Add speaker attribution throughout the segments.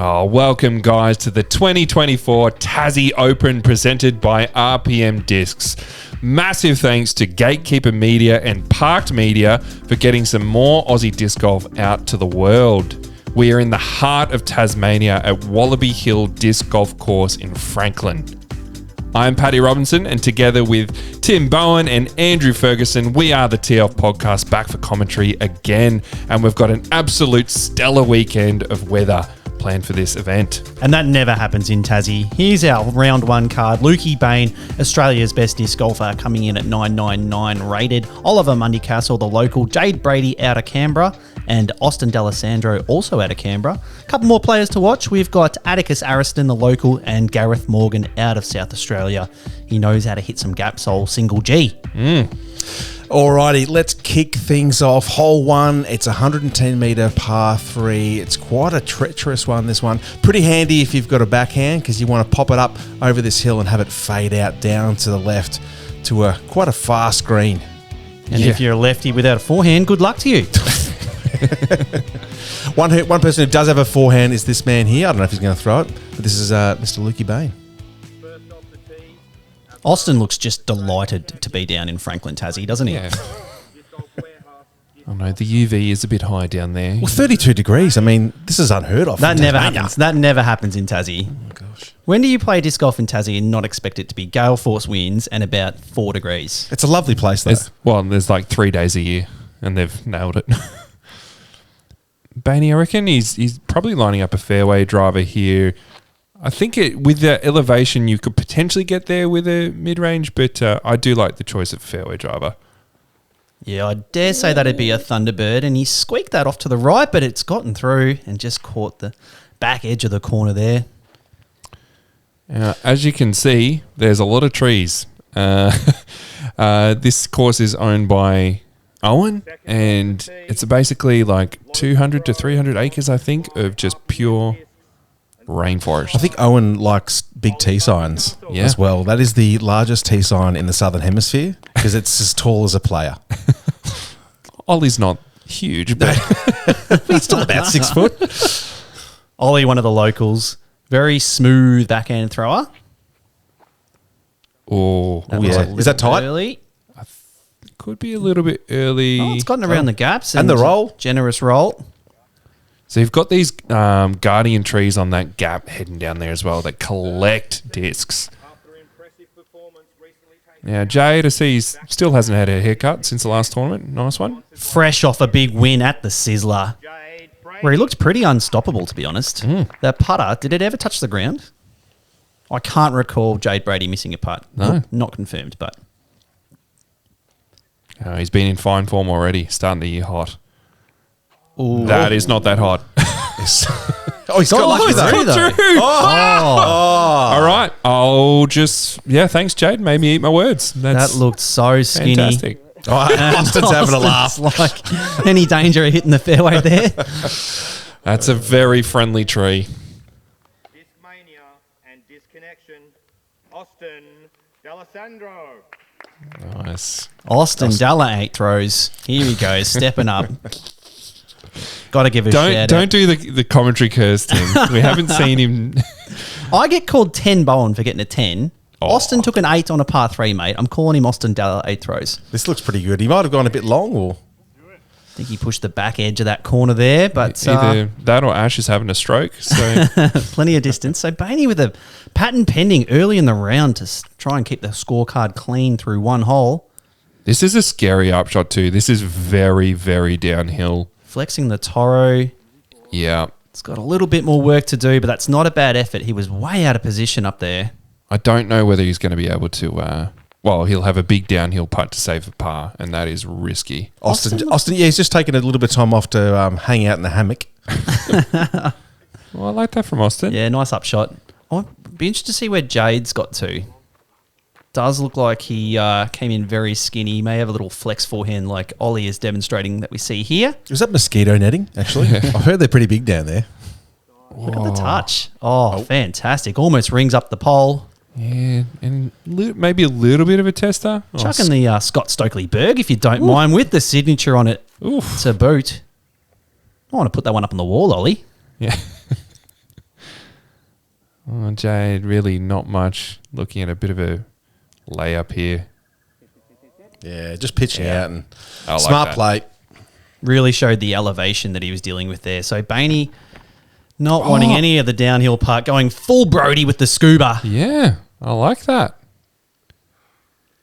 Speaker 1: Oh, welcome guys to the 2024 Tassie Open presented by RPM Discs. Massive thanks to Gatekeeper Media and Parked Media for getting some more Aussie disc golf out to the world. We are in the heart of Tasmania at Wallaby Hill Disc Golf Course in Franklin. I'm Paddy Robinson, and together with Tim Bowen and Andrew Ferguson, we are the Tee Off Podcast, back for commentary again, and we've got an absolute stellar weekend of weather planned for this event.
Speaker 2: And that never happens in Tassie. Here's our round one card. Lukey Bayne, Australia's best disc golfer, coming in at 999 rated. Oliver Mundy-Castle, the local. Jade Brady out of Canberra. And Austin D'Alessandro, also out of Canberra. A couple more players to watch. We've got Atticus Ariston, the local, and Gareth Morgan out of South Australia. He knows how to hit some gap sole single G.
Speaker 3: Alrighty, let's kick things off. Hole 1, it's a 110-metre par 3. It's quite a treacherous one, this one. Pretty handy if you've got a backhand, because you want to pop it up over this hill and have it fade out down to the left to quite a fast green.
Speaker 2: And if you're a lefty without a forehand, good luck to you.
Speaker 3: One person who does have a forehand is this man here. I don't know if he's going to throw it, but this is Mr. Lukey Bayne.
Speaker 2: Austin looks just delighted to be down in Franklin, Tassie, doesn't he?
Speaker 1: Yeah. Oh no, the UV is a bit high down there.
Speaker 3: Well, 32 degrees. I mean, this is unheard of.
Speaker 2: That never happens. That never happens in Tassie.
Speaker 3: Oh my gosh.
Speaker 2: When do you play disc golf in Tassie and not expect it to be gale force winds and about 4 degrees?
Speaker 3: It's a lovely place, though.
Speaker 1: There's like 3 days a year, and they've nailed it. Bayne, I reckon he's probably lining up a fairway driver here. I think with the elevation, you could potentially get there with a mid-range, but I do like the choice of fairway driver.
Speaker 2: Yeah, I dare say that'd be a Thunderbird, and he squeaked that off to the right, but it's gotten through and just caught the back edge of the corner there.
Speaker 1: As you can see, there's a lot of trees. This course is owned by Owen, and it's basically like 200 to 300 acres, I think, of just pure rainforest.
Speaker 3: I think Owen likes big T signs as well. That is the largest T sign in the Southern Hemisphere because it's as tall as a player.
Speaker 1: Ollie's not huge, but
Speaker 3: he's still about 6 foot.
Speaker 2: Ollie, one of the locals, very smooth backhand thrower.
Speaker 1: Oh,
Speaker 3: yeah. Is that tight?
Speaker 2: Early.
Speaker 1: Could be a little bit early.
Speaker 2: Oh, it's gotten around the gaps.
Speaker 3: And the roll.
Speaker 2: Generous roll.
Speaker 1: So you've got these guardian trees on that gap heading down there as well that collect discs. Now, Jade, I see, still hasn't had a haircut since the last tournament. Nice one.
Speaker 2: Fresh off a big win at the Sizzler, where he looked pretty unstoppable, to be honest. That putter, did it ever touch the ground? I can't recall Jade Brady missing a putt.
Speaker 1: No.
Speaker 2: Not confirmed, but...
Speaker 1: He's been in fine form already, starting the year hot.
Speaker 2: Ooh.
Speaker 1: That is not that hot.
Speaker 3: He's got lucky though.
Speaker 1: All right. I'll just, thanks, Jade. Made me eat my words.
Speaker 2: That looked so skinny.
Speaker 1: Fantastic.
Speaker 3: Austin's having a laugh.
Speaker 2: Like, any danger of hitting the fairway there?
Speaker 1: That's a very friendly tree.
Speaker 4: Discmania and disconnection. Austin D'Alessandro.
Speaker 1: Nice.
Speaker 2: Austin Dalla 8 throws. Here he goes, stepping up. Got to give a shout out.
Speaker 1: Don't do the commentary curse, Tim. We haven't seen him.
Speaker 2: I get called 10 Bowen for getting a 10. Austin took an 8 on a par 3, mate. I'm calling him Austin Dalla 8 throws.
Speaker 3: This looks pretty good. He might have gone a bit long, or
Speaker 2: I think he pushed the back edge of that corner there, but
Speaker 1: either that or Ash is having a stroke. So
Speaker 2: plenty of distance. So Bayne with a patent pending early in the round to try and keep the scorecard clean through one hole.
Speaker 1: this is a scary upshot too. This is very, very downhill.
Speaker 2: Flexing the Toro.
Speaker 1: Yeah.
Speaker 2: It's got a little bit more work to do, but that's not a bad effort. He was way out of position up there.
Speaker 1: I don't know whether he's going to be able to... he'll have a big downhill putt to save a par, and that is risky.
Speaker 3: Austin, he's just taking a little bit of time off to hang out in the hammock.
Speaker 1: Well, I like that from Austin.
Speaker 2: Yeah, nice upshot. I'd be interested to see where Jade's got to. Does look like he came in very skinny. He may have a little flex forehand like Ollie is demonstrating that we see here.
Speaker 3: Is that mosquito netting, actually? I've heard they're pretty big down there.
Speaker 2: Look at the touch. Oh, fantastic. Almost rings up the pole.
Speaker 1: Yeah, and maybe a little bit of a tester.
Speaker 2: Chucking the Scott Stokely Berg, if you don't mind, with the signature on it to boot. I want to put that one up on the wall, Ollie.
Speaker 1: Yeah. Oh, Jade, really not much. Looking at a bit of a layup here.
Speaker 3: Yeah, just pitching out and
Speaker 1: I like
Speaker 3: smart
Speaker 1: that.
Speaker 3: play.
Speaker 2: Really showed the elevation that he was dealing with there. So Bayne not wanting any of the downhill part, going full Brody with the scuba.
Speaker 1: Yeah, I like that.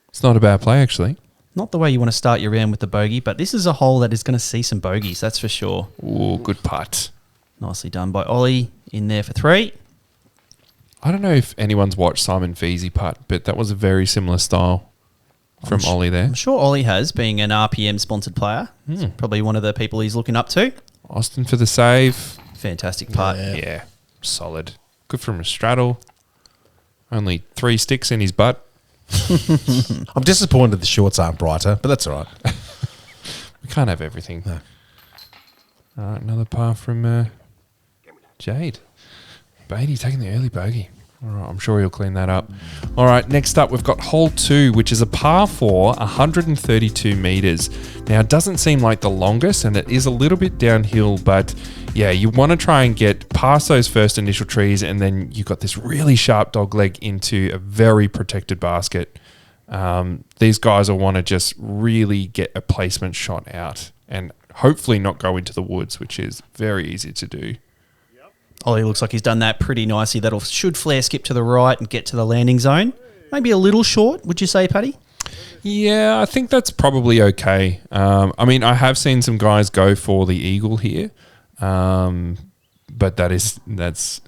Speaker 1: It's not a bad play, actually.
Speaker 2: Not the way you want to start your round with the bogey, but this is a hole that is going to see some bogeys, that's for sure.
Speaker 1: Ooh, good putt.
Speaker 2: Nicely done by Ollie in there for 3.
Speaker 1: I don't know if anyone's watched Simon Feasy putt, but that was a very similar style from Ollie there.
Speaker 2: I'm sure Ollie has, being an RPM sponsored player. It's probably one of the people he's looking up to.
Speaker 1: Austin for the save.
Speaker 2: Fantastic putt.
Speaker 1: Yeah, solid. Good from a straddle. Only 3 sticks in his butt.
Speaker 3: I'm disappointed the shorts aren't brighter, but that's all right.
Speaker 1: We can't have everything. No. All right, another par from Jade. Brady taking the early bogey. All right, I'm sure he'll clean that up. All right, next up we've got hole 2, which is a par 4, 132 metres. Now, it doesn't seem like the longest, and it is a little bit downhill, but yeah, you want to try and get past those first initial trees, and then you've got this really sharp dog leg into a very protected basket. These guys will want to just really get a placement shot out and hopefully not go into the woods, which is very easy to do.
Speaker 2: Ollie looks like he's done that pretty nicely. That'll should flare skip to the right and get to the landing zone. Maybe a little short, would you say, Paddy?
Speaker 1: Yeah, I think that's probably okay. I mean, I have seen some guys go for the eagle here, but that's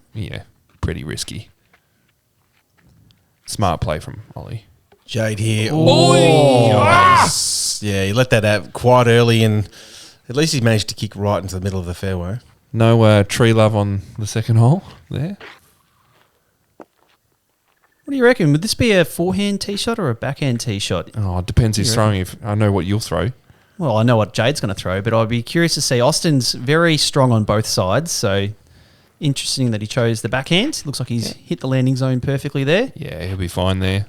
Speaker 1: pretty risky. Smart play from Ollie.
Speaker 3: Jade here.
Speaker 1: Ah!
Speaker 3: Yeah, he let that out quite early, and at least he managed to kick right into the middle of the fairway.
Speaker 1: No tree love on the second hole there.
Speaker 2: What do you reckon? Would this be a forehand tee shot or a backhand tee shot?
Speaker 1: Oh, it depends who's throwing. If I know what you'll throw.
Speaker 2: Well, I know what Jade's going to throw, but I'd be curious to see. Austin's very strong on both sides, so interesting that he chose the backhand. Looks like he's hit the landing zone perfectly there.
Speaker 1: Yeah, he'll be fine there.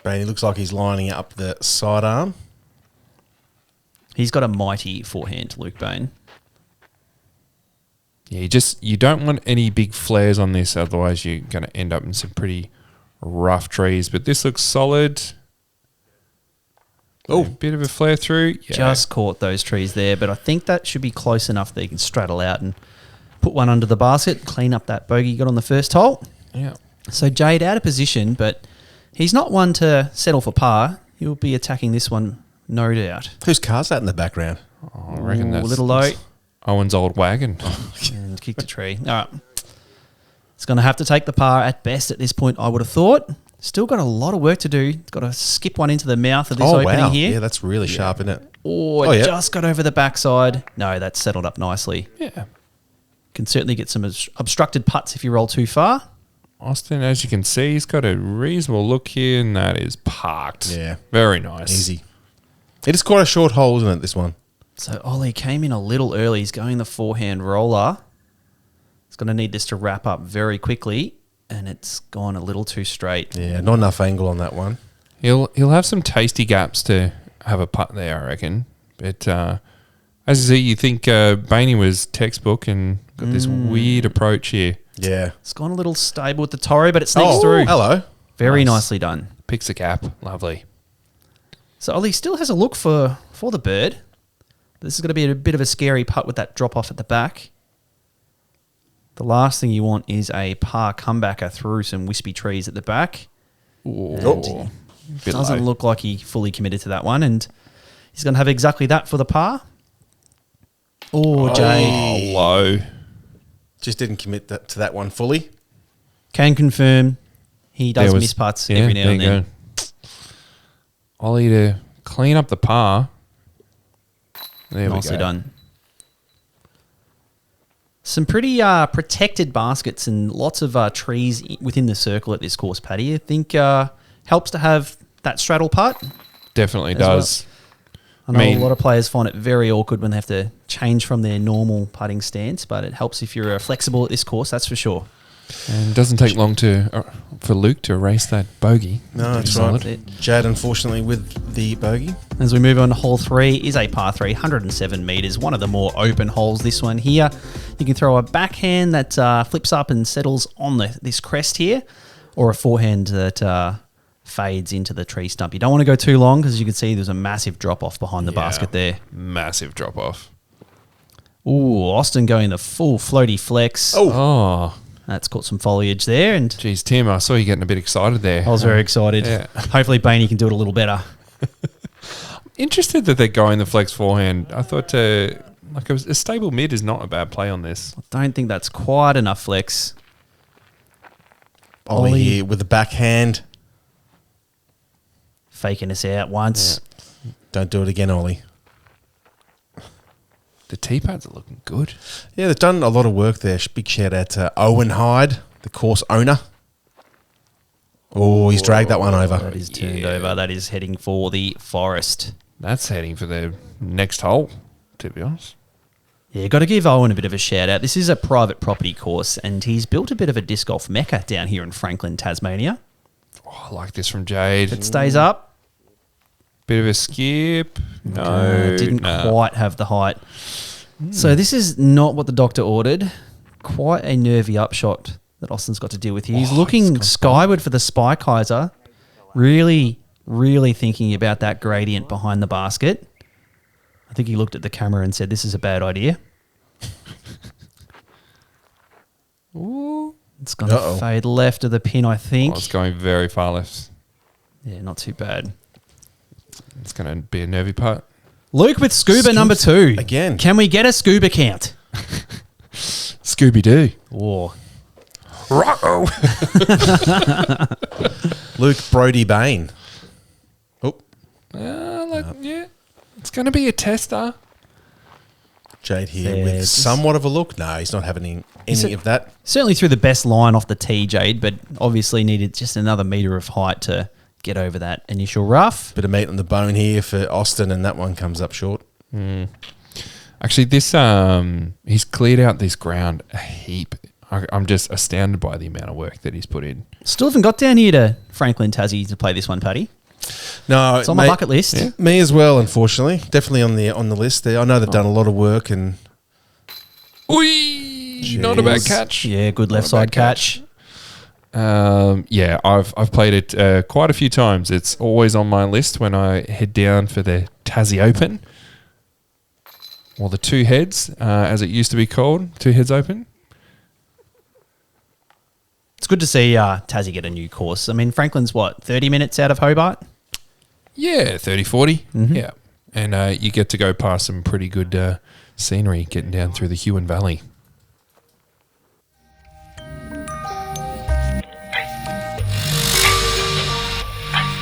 Speaker 3: Brady looks like he's lining up the sidearm.
Speaker 2: He's got a mighty forehand, Luke Bayne.
Speaker 1: Yeah, you don't want any big flares on this, otherwise you're going to end up in some pretty rough trees. But this looks solid. Oh, bit of a flare through. Yeah.
Speaker 2: Just caught those trees there, but I think that should be close enough that you can straddle out and put one under the basket, clean up that bogey you got on the first hole.
Speaker 1: Yeah.
Speaker 2: So Jade out of position, but he's not one to settle for par. He'll be attacking this one, no doubt.
Speaker 3: Whose car's that in the background?
Speaker 1: Oh, I reckon that's
Speaker 2: a little low.
Speaker 1: Owen's old wagon.
Speaker 2: And kicked a tree. All right. It's going to have to take the par at best at this point, I would have thought. Still got a lot of work to do. It's got to skip one into the mouth of this opening here.
Speaker 3: Yeah, that's really sharp, isn't it?
Speaker 2: Just got over the backside. No, that's settled up nicely.
Speaker 1: Yeah.
Speaker 2: Can certainly get some obstructed putts if you roll too far.
Speaker 1: Austin, as you can see, he's got a reasonable look here, and that is parked.
Speaker 3: Yeah.
Speaker 1: Very nice.
Speaker 3: Easy. It is quite a short hole, isn't it, this one?
Speaker 2: So Ollie came in a little early. He's going the forehand roller. He's going to need this to wrap up very quickly, and it's gone a little too straight.
Speaker 3: Yeah, not enough angle on that one.
Speaker 1: He'll have some tasty gaps to have a putt there, I reckon. But as you see, you think Bayne was textbook and got this weird approach here.
Speaker 3: Yeah.
Speaker 2: It's gone a little stable with the Torre, but it sneaks through.
Speaker 3: Hello.
Speaker 2: Very nicely done.
Speaker 1: Picks a gap. Lovely.
Speaker 2: So Ollie still has a look for the bird. This is going to be a bit of a scary putt with that drop off at the back. The last thing you want is a par comebacker through some wispy trees at the back.
Speaker 1: Bit
Speaker 2: Doesn't
Speaker 1: low.
Speaker 2: look like he fully committed to that one, and he's going to have exactly that for the par. Jay
Speaker 1: low.
Speaker 3: Just didn't commit to that one fully.
Speaker 2: can confirm he does miss putts every now and then.
Speaker 1: Ollie to clean up the par. There
Speaker 2: Nicely
Speaker 1: we go.
Speaker 2: done. Some pretty protected baskets and lots of trees within the circle at this course, Paddy. I think helps to have that straddle putt.
Speaker 1: Definitely
Speaker 2: as
Speaker 1: does.
Speaker 2: I know a lot of players find it very awkward when they have to change from their normal putting stance, but it helps if you're flexible at this course, that's for sure.
Speaker 1: And it doesn't take long for Luke to erase that bogey.
Speaker 3: No, that's
Speaker 1: Solid.
Speaker 3: right. Jade, unfortunately, with the bogey.
Speaker 2: As we move on to hole 3, is a par 3, 107 metres, one of the more open holes. This one here, you can throw a backhand that flips up and settles on this crest here, or a forehand that fades into the tree stump. You don't want to go too long because, as you can see, there's a massive drop-off behind the basket there.
Speaker 1: Massive drop-off.
Speaker 2: Ooh, Austin going the full floaty flex.
Speaker 1: Oh.
Speaker 2: That's caught some foliage there, and
Speaker 1: Geez, Tim, I saw you getting a bit excited there.
Speaker 2: I was very excited.
Speaker 1: Yeah.
Speaker 2: Hopefully Bayne can do it a little better.
Speaker 1: Interested that they're going the flex forehand. I thought a stable mid is not a bad play on this.
Speaker 2: I don't think that's quite enough flex.
Speaker 3: Ollie here with the backhand.
Speaker 2: Faking us out once.
Speaker 3: Yeah. Don't do it again, Ollie.
Speaker 1: The tee pads are looking good.
Speaker 3: Yeah, they've done a lot of work there. Big shout out to Owen Hyde, the course owner. Oh, he's dragged that one over.
Speaker 2: That is turned over. That is heading for the forest.
Speaker 1: That's heading for the next hole, to be honest.
Speaker 2: Yeah, got to give Owen a bit of a shout out. This is a private property course, and he's built a bit of a disc golf mecca down here in Franklin, Tasmania.
Speaker 1: Oh, I like this from Jade.
Speaker 2: It stays up.
Speaker 1: Bit of a skip. No,
Speaker 2: Didn't quite have the height. So this is not what the doctor ordered. Quite a nervy upshot that Austin's got to deal with here. He's looking skyward for the spike hyzer. Really, really thinking about that gradient behind the basket. I think he looked at the camera and said, "This is a bad idea."
Speaker 1: Ooh.
Speaker 2: It's going to fade left of the pin, I think.
Speaker 1: Oh, it's going very far left.
Speaker 2: Yeah, not too bad.
Speaker 1: It's going to be a nervy putt.
Speaker 2: Luke with scuba number 2.
Speaker 3: Again.
Speaker 2: Can we get a scuba count?
Speaker 1: Scooby-Doo.
Speaker 2: Whoa.
Speaker 3: Luke Brody Bayne. Oh,
Speaker 1: Yeah. It's going to be a tester.
Speaker 3: Jade here
Speaker 2: Yeah,
Speaker 3: with
Speaker 2: just-
Speaker 3: somewhat of a look. No, he's not having any of that.
Speaker 2: Certainly threw the best line off the tee, Jade, but obviously needed just another metre of height to get over that initial rough.
Speaker 3: Bit of meat on the bone here for Austin, and that one comes up short.
Speaker 1: Actually, this he's cleared out this ground a heap. I'm just astounded by the amount of work that he's put in.
Speaker 2: Still haven't got down here to Franklin, Tassie to play this one, Paddy.
Speaker 3: No,
Speaker 2: It's on my bucket list.
Speaker 1: Yeah.
Speaker 3: Me as well, unfortunately. Definitely on the list there. I know they've done a lot of work, and
Speaker 1: Not a bad catch.
Speaker 2: Yeah, good left
Speaker 1: Not a
Speaker 2: side
Speaker 1: bad
Speaker 2: catch.
Speaker 1: Yeah, I've played it quite a few times. It's always on my list when I head down for the Tassie Open, or the Two Heads, as it used to be called, Two Heads Open.
Speaker 2: It's good to see Tassie get a new course. I mean, Franklin's, 30 minutes out of Hobart?
Speaker 1: Yeah, 30, 40.
Speaker 2: Mm-hmm.
Speaker 1: Yeah. And you get to go past some pretty good scenery getting down through the Huon Valley.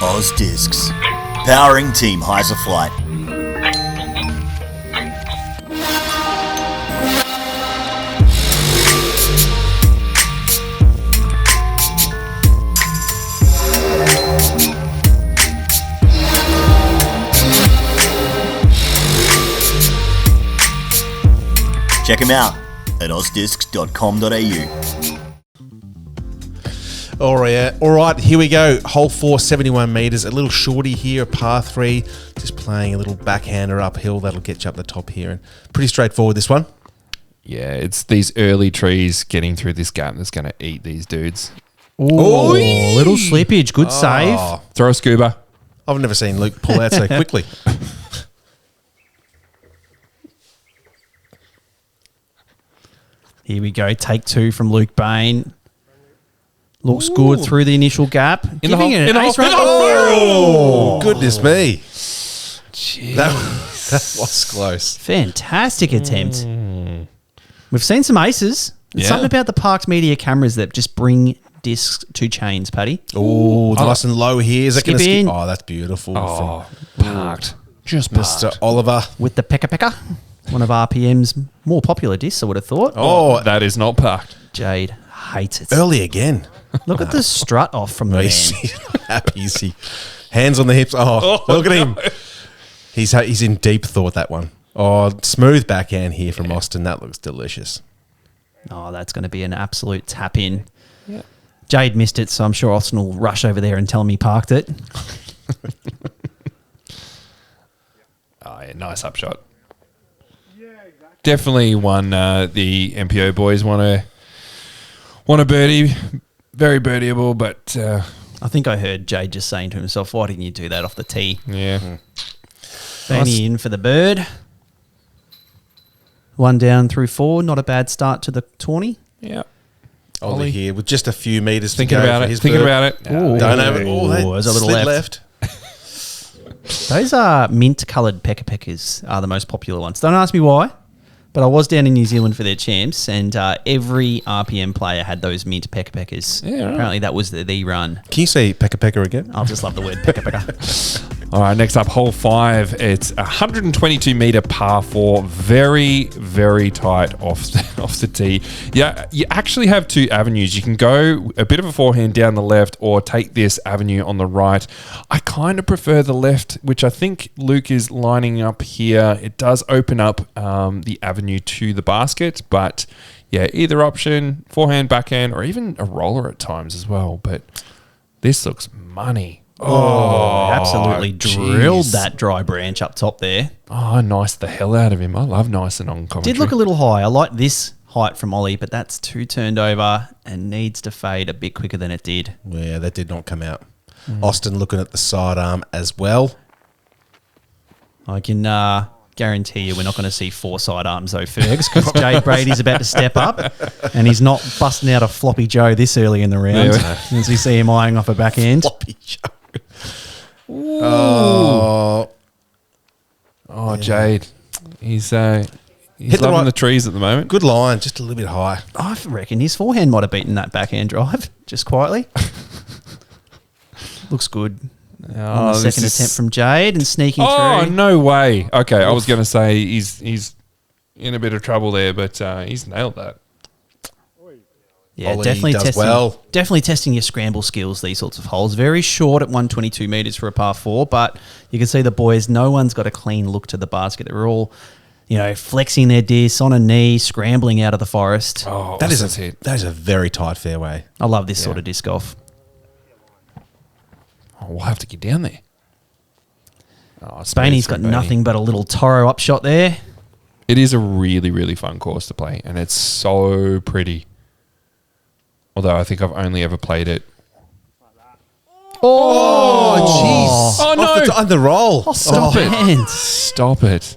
Speaker 5: Oz Discs, powering Team Heiser Flight. Check them out at ozdiscs.com.au.
Speaker 3: all right, here we go. Hole 4, 71 metres. A little shorty here, a par 3. Just playing a little backhander uphill. That'll get you up the top here. And pretty straightforward, this one.
Speaker 1: Yeah, it's these early trees getting through this gap that's going to eat these dudes.
Speaker 2: Oh, little slippage. Good save.
Speaker 3: Oh,
Speaker 1: Throw a scuba.
Speaker 3: I've never seen Luke pull out so quickly.
Speaker 2: Here we go. Take 2 from Luke Bayne. Looks good through the initial gap.
Speaker 1: In the hole.
Speaker 2: Giving it
Speaker 1: In
Speaker 2: an
Speaker 1: the
Speaker 2: ace
Speaker 1: hole.
Speaker 2: run.
Speaker 3: Oh, goodness me. That was close.
Speaker 2: Fantastic attempt. We've seen some aces. There's
Speaker 1: Yeah.
Speaker 2: something about the Parks Media cameras that just bring discs to chains, Paddy.
Speaker 3: Oh, nice and low here. Is that going to
Speaker 2: Skip in.
Speaker 3: skip? Oh, that's beautiful.
Speaker 1: Oh, parked. Just
Speaker 3: From
Speaker 1: parked.
Speaker 3: Mr. Oliver.
Speaker 2: With the Pekka Pekka. One of RPM's more popular discs, I would have thought.
Speaker 3: Oh,
Speaker 1: That is not parked.
Speaker 2: Jade hates it.
Speaker 3: early again.
Speaker 2: Look at the strut off from the man.
Speaker 3: He's not happy, is he? Hands on the hips. Oh, look at him. He's in deep thought, that one. Oh, smooth backhand here from Austin. That looks delicious.
Speaker 2: Oh, that's going to be an absolute tap in. Jade missed it, so I'm sure Austin will rush over there and tell him he parked it.
Speaker 1: Oh, yeah, nice upshot. Definitely one the MPO boys want to birdie. Very birdieable, but
Speaker 2: I think I heard Jade just saying to himself, why didn't you do that off the tee?
Speaker 1: yeah.
Speaker 2: Bayne in for the bird. 1 down through 4. Not a bad start to the tourney.
Speaker 1: Yeah.
Speaker 3: Ollie here with just a few metres
Speaker 1: Thinking
Speaker 3: to go
Speaker 1: about
Speaker 3: for
Speaker 1: it.
Speaker 3: his
Speaker 1: Thinking
Speaker 3: bird.
Speaker 1: about it.
Speaker 2: Ooh.
Speaker 3: Don't have it. Oh,
Speaker 2: There's a little
Speaker 3: slit
Speaker 2: left. Those are mint-coloured peckers are the most popular ones. Don't ask me why, but I was down in New Zealand for their champs, and every RPM player had those mint peckers.
Speaker 1: Yeah, right.
Speaker 2: Apparently that was the run.
Speaker 3: Can you say pecker again?
Speaker 2: I just love the word pecker.
Speaker 1: All right, next up, hole 5. It's a 122-metre par 4. Very, very tight off the tee. Yeah, you actually have 2 avenues. You can go a bit of a forehand down the left or take this avenue on the right. I kind of prefer the left, which I think Luke is lining up here. It does open up the avenue to the basket, but yeah, either option, forehand, backhand, or even a roller at times as well. But this looks money.
Speaker 2: Oh, absolutely drilled
Speaker 1: jeez.
Speaker 2: that dry branch up top there.
Speaker 1: Oh, nice the hell out of him. I love nice and on commentary.
Speaker 2: Did look a little high. I like this height from Ollie, but that's 2 turned over and needs to fade a bit quicker than it did.
Speaker 3: Yeah, that did not come out. Austin looking at the sidearm as well.
Speaker 2: I can guarantee you we're not going to see 4 sidearms though, Fergs, because Jade Brady's about to step up and he's not busting out a floppy Joe this early in the round. As we see him eyeing off a backhand.
Speaker 3: Floppy Joe. Oh,
Speaker 1: Jade. He's
Speaker 3: the
Speaker 1: loving
Speaker 3: right-
Speaker 1: the trees at the moment.
Speaker 3: good line, just a little bit high.
Speaker 2: I reckon his forehand might have beaten that backhand drive, just quietly. Looks good. On the
Speaker 1: this
Speaker 2: second
Speaker 1: is-
Speaker 2: attempt from Jade and sneaking
Speaker 1: Oh,
Speaker 2: through.
Speaker 1: no way. Okay, I was going to say he's in a bit of trouble there, but he's nailed that.
Speaker 2: Yeah,
Speaker 3: Ollie
Speaker 2: definitely
Speaker 3: does
Speaker 2: testing.
Speaker 3: well.
Speaker 2: Definitely testing your scramble skills. These sorts of holes, very short at 122 meters for a par 4, but you can see the boys. No one's got a clean look to the basket. They're all, flexing their disc on a knee, scrambling out of the forest.
Speaker 1: Oh,
Speaker 3: That is
Speaker 1: that's it.
Speaker 3: a very tight fairway.
Speaker 2: I love this sort of disc golf.
Speaker 1: Oh, we'll have to get down there. Oh,
Speaker 2: Bayne's got nothing but a little Toro upshot there.
Speaker 1: It is a really, really fun course to play, and it's so pretty. Although I think I've only ever played it.
Speaker 3: Oh, jeez.
Speaker 1: Oh, no.
Speaker 3: On the roll.
Speaker 1: Stop it.
Speaker 2: Man,
Speaker 1: Stop it.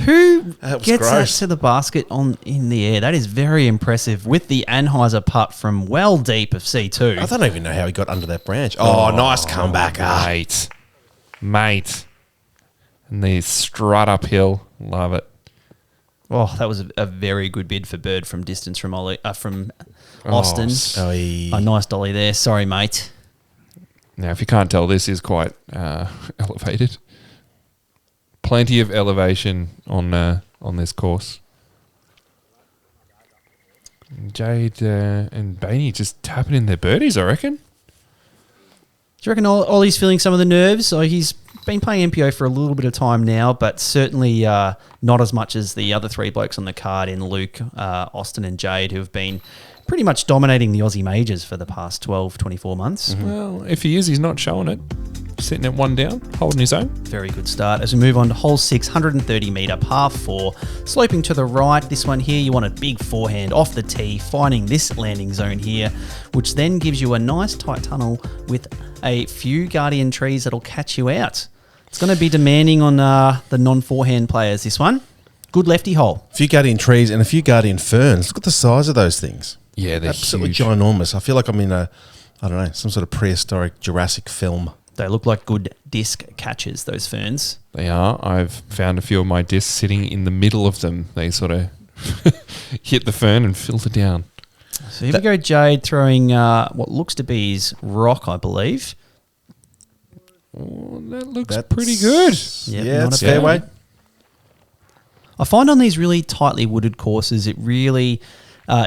Speaker 2: who
Speaker 3: That was
Speaker 2: gets that
Speaker 3: gross.
Speaker 2: to the basket in the air? That is very impressive with the Anheuser putt from well deep of C2.
Speaker 3: I don't even know how he got under that branch. Oh, nice comeback.
Speaker 1: Mate. And the strut uphill. Love it.
Speaker 2: Oh, that was a very good bid for bird from distance from Austin.
Speaker 3: Oh, he-
Speaker 2: A nice dolly there. Sorry, mate.
Speaker 1: Now, if you can't tell, this is quite elevated. Plenty of elevation on this course. Jade and Bayne just tapping in their birdies, I reckon.
Speaker 2: Do you reckon Ollie's feeling some of the nerves? So he's been playing MPO for a little bit of time now, but certainly not as much as the other 3 blokes on the card in Luke, Austin and Jade, who have been pretty much dominating the Aussie majors for the past 12, 24 months.
Speaker 1: Well, if he is, he's not showing it. Sitting at 1 down, holding his own.
Speaker 2: Very good start. As we move on to hole 6, 130 metre par 4, sloping to the right. This one here, you want a big forehand off the tee, finding this landing zone here, which then gives you a nice tight tunnel with a few guardian trees that'll catch you out. It's going to be demanding on the non-forehand players, this one. Good lefty hole.
Speaker 3: A few guardian trees and a few guardian ferns. Look at the size of those things.
Speaker 1: Yeah, they're
Speaker 3: Absolutely
Speaker 1: huge.
Speaker 3: ginormous. I feel like I'm in some sort of prehistoric Jurassic film.
Speaker 2: They look like good disc catches, those ferns.
Speaker 1: They are. I've found a few of my discs sitting in the middle of them. They sort of hit the fern and filter down.
Speaker 2: So here we go, Jade throwing what looks to be his rock, I believe.
Speaker 1: Oh, that looks pretty good.
Speaker 2: Yep,
Speaker 3: Yeah,
Speaker 2: not
Speaker 3: it's
Speaker 2: a bad
Speaker 3: fairway.
Speaker 2: one. I find on these really tightly wooded courses, it really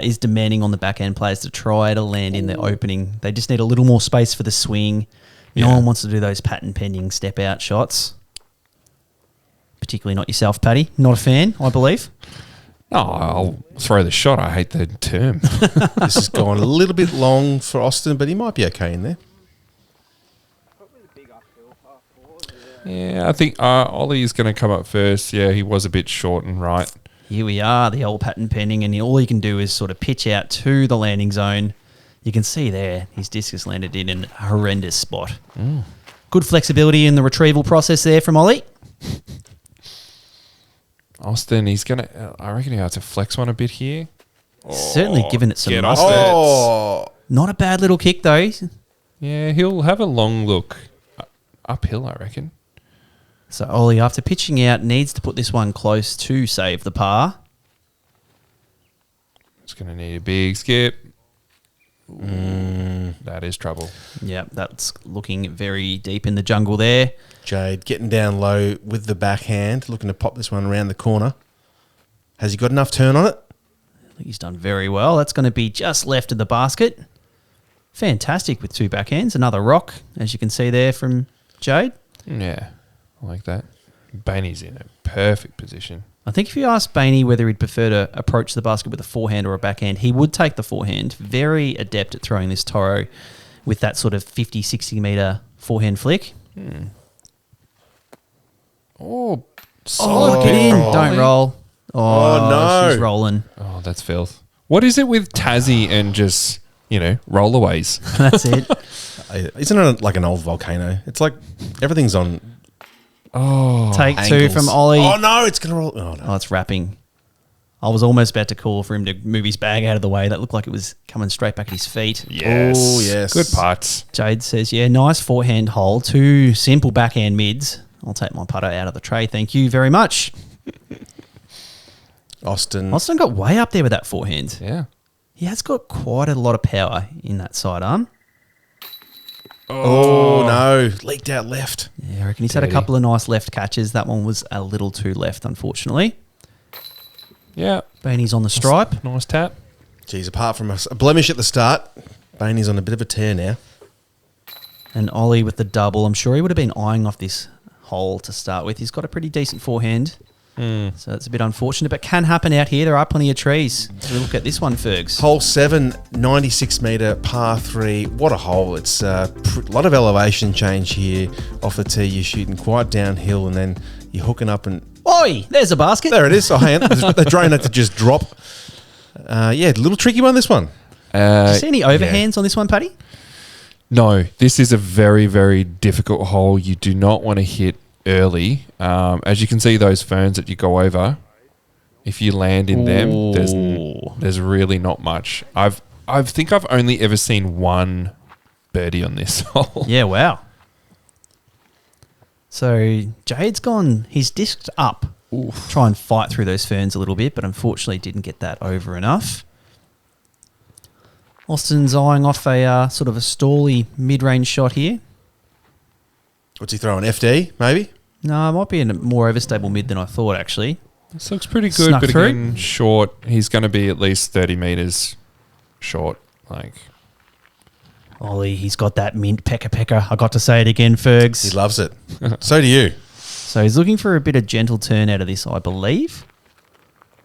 Speaker 2: is demanding on the backhand players to try to land in the opening. They just need a little more space for the swing. No
Speaker 1: Yeah.
Speaker 2: one wants to do those patent pending step out shots. Particularly not yourself, Paddy. Not a fan, I believe.
Speaker 1: Oh, I'll throw the shot. I hate the term.
Speaker 3: This has gone a little bit long for Austin, but he might be okay in there.
Speaker 1: Yeah, I think Ollie is going to come up first. Yeah, he was a bit short and right.
Speaker 2: Here we are, the old pattern pending, and all you can do is sort of pitch out to the landing zone. You can see there, his disc has landed in a horrendous spot. Good flexibility in the retrieval process there from Ollie.
Speaker 1: Austin, he's going to, I reckon he'll have to flex one a bit here.
Speaker 2: Certainly given it some
Speaker 1: get off
Speaker 2: muscle.
Speaker 1: it.
Speaker 3: Oh,
Speaker 2: Not a bad little kick, though.
Speaker 1: Yeah, he'll have a long look uphill, I reckon.
Speaker 2: So Ollie, after pitching out, needs to put this one close to save the par.
Speaker 1: It's going to need a big skip. That is trouble.
Speaker 2: Yep, that's looking very deep in the jungle there.
Speaker 3: Jade getting down low with the backhand, looking to pop this one around the corner. Has he got enough turn on it?
Speaker 2: I think he's done very well. That's going to be just left of the basket. Fantastic with two backhands. Another rock, as you can see there from Jade.
Speaker 1: Yeah, I like that. Bayne's in a perfect position.
Speaker 2: I think if you asked Bayne whether he'd prefer to approach the basket with a forehand or a backhand, he would take the forehand. Very adept at throwing this Toro with that sort of 50, 60 metre forehand flick.
Speaker 1: Oh,
Speaker 2: Oh,
Speaker 1: solid
Speaker 2: get in.
Speaker 1: roll.
Speaker 2: Don't roll.
Speaker 3: Oh, no.
Speaker 2: She's rolling.
Speaker 1: Oh, that's filth. What is it with Tassie and just, rollaways?
Speaker 2: That's it.
Speaker 3: Isn't it like an old volcano? It's like everything's on
Speaker 2: Take two
Speaker 3: angles.
Speaker 2: from Ollie.
Speaker 3: Oh, no, it's going to roll. Oh, no.
Speaker 2: Oh, it's wrapping. I was almost about to call for him to move his bag out of the way. That looked like it was coming straight back at his feet.
Speaker 1: Yes.
Speaker 3: Oh, yes.
Speaker 1: Good putts.
Speaker 2: Jade says, yeah, nice forehand hole. Two simple backhand mids. I'll take my putter out of the tray. Thank you very much.
Speaker 3: Austin.
Speaker 2: Austin got way up there with that forehand.
Speaker 1: Yeah.
Speaker 2: He has got quite a lot of power in that sidearm.
Speaker 3: Oh, no. Leaked out left.
Speaker 2: Yeah, I reckon he's had a
Speaker 1: Dirty.
Speaker 2: couple of nice left catches. That one was a little too left, unfortunately.
Speaker 1: Yeah.
Speaker 2: Bayne's on the stripe.
Speaker 1: Nice tap.
Speaker 3: Geez, apart from a blemish at the start, Bayne's on a bit of a tear now.
Speaker 2: And Ollie with the double. I'm sure he would have been eyeing off this hole to start with. He's got a pretty decent forehand. So that's a bit unfortunate, but can happen out here. There are plenty of trees. We look at this one, Fergs.
Speaker 3: Hole 7, 96 metre, par 3. What a hole. It's a lot of elevation change here off the tee. You're shooting quite downhill and then you're hooking up and...
Speaker 2: Oi, there's a basket.
Speaker 3: There it is. Oh, hang on. The drone had to just drop. Yeah, a little tricky one, this one.
Speaker 2: Do you see any overhands on this one, Paddy?
Speaker 1: No, this is a very, very difficult hole. You do not want to hit early. As you can see, those ferns that you go over, if you land in them, there's really not much. I think I've only ever seen one birdie on this hole.
Speaker 2: Yeah, wow. So Jade's gone, he's disked up. Try and fight through those ferns a little bit, but unfortunately didn't get that over enough. Austin's eyeing off a sort of a stally mid-range shot here.
Speaker 3: What's he throwing? FD, maybe?
Speaker 2: No, it might be in a more overstable mid than I thought, actually.
Speaker 1: This looks pretty good,
Speaker 2: Snuck
Speaker 1: but
Speaker 2: through.
Speaker 1: again, short. He's going to be at least 30 metres short.
Speaker 2: Ollie, he's got that mint pecker. I got to say it again, Fergs.
Speaker 3: He loves it. So do you.
Speaker 2: So he's looking for a bit of gentle turn out of this, I believe.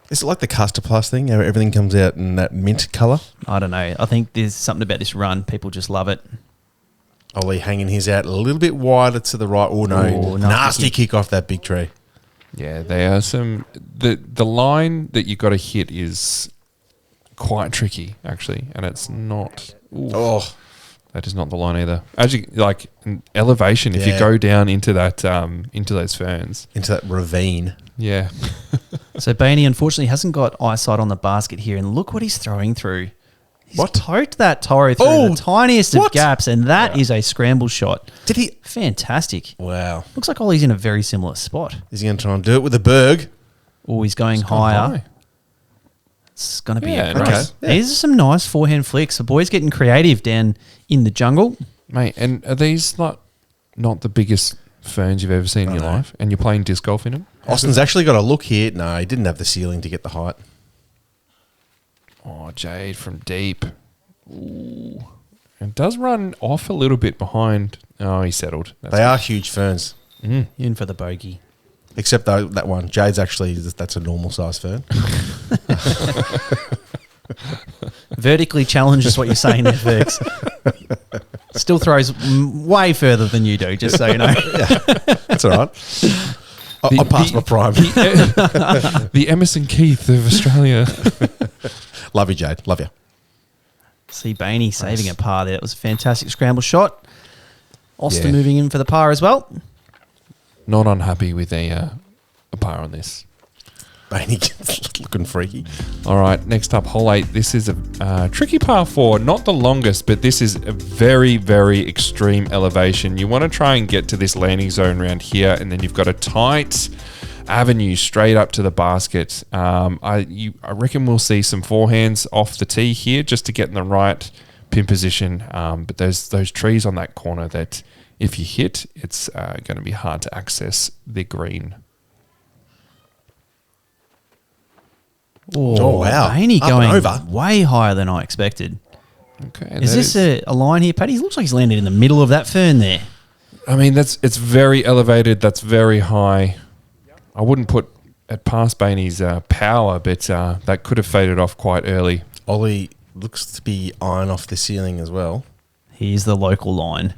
Speaker 3: Is it like the Custer Plus thing, how everything comes out in that mint colour?
Speaker 2: I don't know. I think there's something about this run. People just love it.
Speaker 3: Ollie hanging his out a little bit wider to the right. Oh, no.
Speaker 2: Oh, nasty
Speaker 3: nasty kick off that big tree.
Speaker 1: Yeah, there are some... The line that you got to hit is quite tricky, actually, and it's not...
Speaker 3: Oh,
Speaker 1: That is not the line either. As you an elevation, if you
Speaker 3: Yeah.
Speaker 1: go down into that into those ferns.
Speaker 3: into that ravine.
Speaker 1: Yeah.
Speaker 2: So Bayne unfortunately hasn't got eyesight on the basket here, and look what he's throwing through. He's
Speaker 3: What?
Speaker 2: poked that Toro through
Speaker 3: Oh,
Speaker 2: the tiniest of
Speaker 3: what?
Speaker 2: gaps, and that is a scramble shot.
Speaker 3: Did he?
Speaker 2: Fantastic.
Speaker 3: Wow.
Speaker 2: Looks like Ollie's in a very similar spot.
Speaker 3: Is he going to try and do it with the Berg?
Speaker 2: Oh, he's going higher. It's going to be
Speaker 1: Yeah,
Speaker 2: a
Speaker 1: nice.
Speaker 3: Okay.
Speaker 2: These are some nice forehand flicks. The boy's getting creative down in the jungle.
Speaker 1: Mate, and are these not the biggest ferns you've ever seen in your
Speaker 3: no.
Speaker 1: life? And you're playing disc golf in them?
Speaker 3: Austin's actually got a look here. No, he didn't have the ceiling to get the height.
Speaker 1: Oh, Jade from deep. Ooh. It does run off a little bit behind. Oh, he settled.
Speaker 3: They are huge ferns.
Speaker 2: In for the bogey.
Speaker 3: Except though that one. Jade's actually, that's a normal size fern.
Speaker 2: Vertically challenged is what you're saying there, Fergs. Still throws way further than you do, just so you know.
Speaker 3: That's all right. I'll pass my prime.
Speaker 1: The Emerson Keith of Australia.
Speaker 3: Love you, Jade. Love you.
Speaker 2: See Bayne saving a par there. It was a fantastic scramble shot. Austin
Speaker 1: Yeah.
Speaker 2: moving in for the par as well.
Speaker 1: Not unhappy with a par on this.
Speaker 3: Bayne looking freaky.
Speaker 1: All right, next up, hole 8. This is a tricky par 4. Not the longest, but this is a very, very extreme elevation. You want to try and get to this landing zone around here, and then you've got a tight avenue straight up to the basket. I reckon we'll see some forehands off the tee here just to get in the right pin position. But there's those trees on that corner that if you hit, it's going to be hard to access the green.
Speaker 3: Oh, wow.
Speaker 2: Bayne
Speaker 3: Up and
Speaker 2: going
Speaker 3: over.
Speaker 2: way higher than I expected.
Speaker 1: Okay,
Speaker 2: Is this a line here, Paddy? He looks like he's landed in the middle of that fern there.
Speaker 1: I mean, it's very elevated. That's very high. I wouldn't put it past Bayne's power, but that could have faded off quite early.
Speaker 3: Ollie looks to be eyeing off the ceiling as well.
Speaker 2: Here's the local line.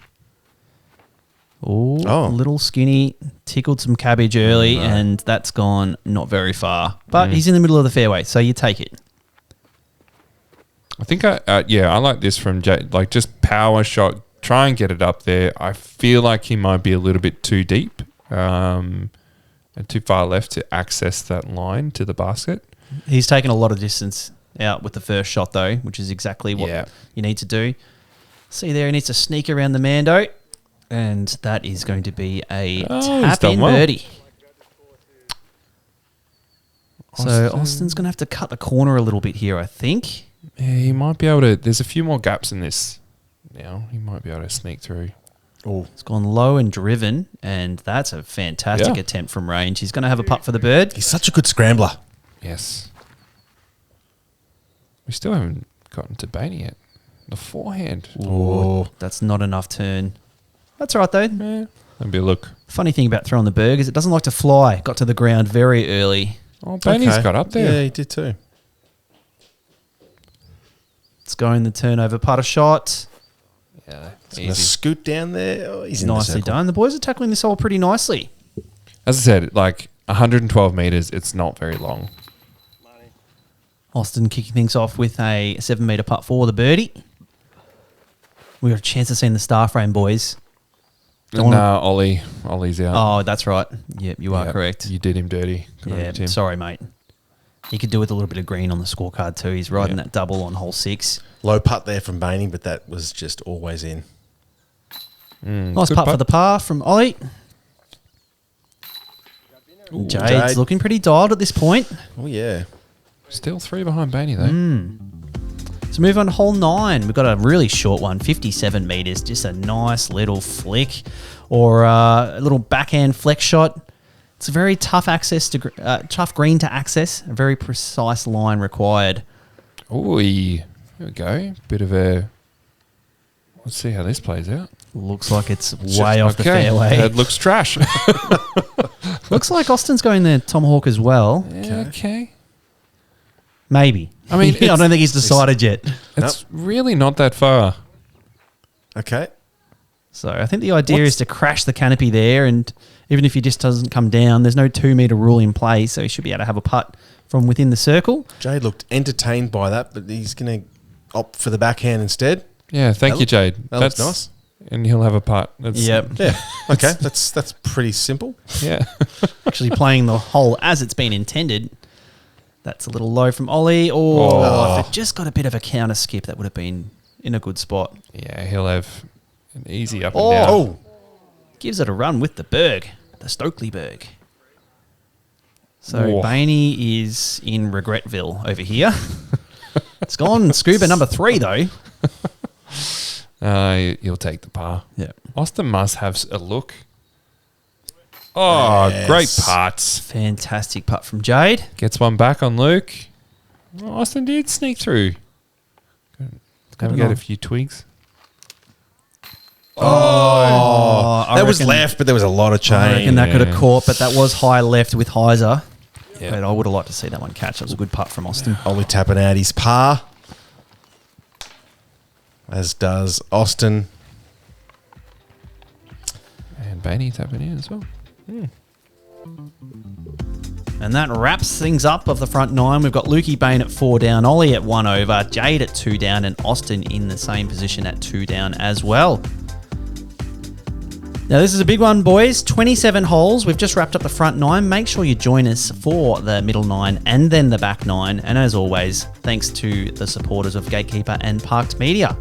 Speaker 2: Ooh,
Speaker 3: Oh.
Speaker 2: a little skinny, tickled some cabbage early, and that's gone not very far. But he's in the middle of the fairway, so you take it.
Speaker 1: I think I like this from Jay. Like just power shot, try and get it up there. I feel like he might be a little bit too deep and too far left to access that line to the basket.
Speaker 2: He's taken a lot of distance out with the first shot, though, which is exactly what
Speaker 1: Yeah.
Speaker 2: you need to do. See there, he needs to sneak around the Mando, and that is going to be a
Speaker 1: he's
Speaker 2: tap-in
Speaker 1: done well.
Speaker 2: birdie. So Austin's going to have to cut the corner a little bit here, I think.
Speaker 1: Yeah, he might be able to. There's a few more gaps in this now. He might be able to sneak through.
Speaker 3: Oh,
Speaker 2: It's gone low and driven, and that's a fantastic
Speaker 1: Yeah.
Speaker 2: attempt from range. He's going to have a putt for the bird.
Speaker 3: he's such a good scrambler.
Speaker 1: Yes. We still haven't gotten to Bayne yet. The forehand.
Speaker 3: Oh,
Speaker 2: That's not enough turn. That's all right, though.
Speaker 1: Yeah. That'd be a look.
Speaker 2: Funny thing about throwing the berg is it doesn't like to fly. Got to the ground very early.
Speaker 1: Oh, Bayne's got up there.
Speaker 3: Yeah, he did too.
Speaker 2: It's going the turnover putter shot.
Speaker 1: Yeah,
Speaker 3: He's gonna scoot down there. Oh, he's in the
Speaker 2: Nicely
Speaker 3: circle.
Speaker 2: done. The boys are tackling this hole pretty nicely.
Speaker 1: As I said, like 112 meters, it's not very long.
Speaker 2: Austin kicking things off with a 7-meter putt for the birdie. We got a chance of seeing the star frame, boys. Don't
Speaker 1: Nah, Ollie's out.
Speaker 2: Oh, that's right. Yep, you are
Speaker 1: Yep,
Speaker 2: correct.
Speaker 1: You did him dirty. Good on
Speaker 2: Yeah,
Speaker 1: you, Tim.
Speaker 2: sorry, mate. He could do with a little bit of green on the scorecard too. He's riding
Speaker 1: Yeah.
Speaker 2: that double on hole 6.
Speaker 3: Low putt there from Bayne, but that was just always in.
Speaker 2: Nice
Speaker 1: good
Speaker 2: putt for
Speaker 1: putt.
Speaker 2: the par from Ollie. Jade's
Speaker 3: Jade.
Speaker 2: looking pretty dialed at this point.
Speaker 3: Oh yeah.
Speaker 1: Still 3 behind Bayne though.
Speaker 2: So move on to hole 9. We've got a really short one, 57 metres. Just a nice little flick or a little backhand flex shot. It's a very tough access to tough green to access. A very precise line required.
Speaker 1: Oh, here we go. Bit of a. Let's see how this plays out.
Speaker 2: Looks like it's way off the fairway.
Speaker 1: That looks trash.
Speaker 2: Looks like Austin's going there tomahawk as well.
Speaker 1: Okay.
Speaker 2: Maybe.
Speaker 1: I mean,
Speaker 2: I don't think he's decided yet.
Speaker 1: It's really not that far.
Speaker 3: Okay.
Speaker 2: So I think the idea is to crash the canopy there, and even if he just doesn't come down, there's no 2-meter rule in play, so he should be able to have a putt from within the circle.
Speaker 3: Jade looked entertained by that, but he's going to opt for the backhand instead.
Speaker 1: Yeah, thank you, Jade.
Speaker 3: That looks nice.
Speaker 1: And he'll have a putt. That's,
Speaker 2: Yep.
Speaker 3: Yeah. Okay. that's pretty simple.
Speaker 1: Yeah.
Speaker 2: Actually playing the hole as it's been intended. That's a little low from Ollie. Oh, if it just got a bit of a counter skip, that would have been in a good spot.
Speaker 1: Yeah, he'll have an easy up and down.
Speaker 3: Oh.
Speaker 2: Gives it a run with the Berg, the Stokely Berg. So
Speaker 1: Whoa.
Speaker 2: Bayne is in Regretville over here. It's gone scuba number 3 though.
Speaker 1: He'll take the par.
Speaker 2: Yeah.
Speaker 1: Austin must have a look. Oh,
Speaker 3: Yes.
Speaker 1: great putts.
Speaker 2: Fantastic putt from Jade.
Speaker 1: Gets one back on Luke. Oh, Austin did sneak through. Can get a few twigs.
Speaker 2: I
Speaker 3: That was
Speaker 2: reckon-
Speaker 3: left, but there was a lot of
Speaker 2: I reckon
Speaker 3: chain.
Speaker 2: that could have
Speaker 1: Yeah.
Speaker 2: caught, but that was high left with Heiser.
Speaker 1: Yeah.
Speaker 2: But I would have liked to see that one catch. That was a good putt from Austin.
Speaker 3: Ollie tapping out his par, as does Austin.
Speaker 1: And Bayne tapping in as well.
Speaker 2: And that wraps things up of the front nine. We've got Lukey Bayne at 4 down, Ollie at 1 over, Jade at 2 down, and Austin in the same position at 2 down as well. Now, this is a big one, boys. 27 holes. We've just wrapped up the front nine. Make sure you join us for the middle nine and then the back nine. And as always, thanks to the supporters of Gatekeeper and Parked Media.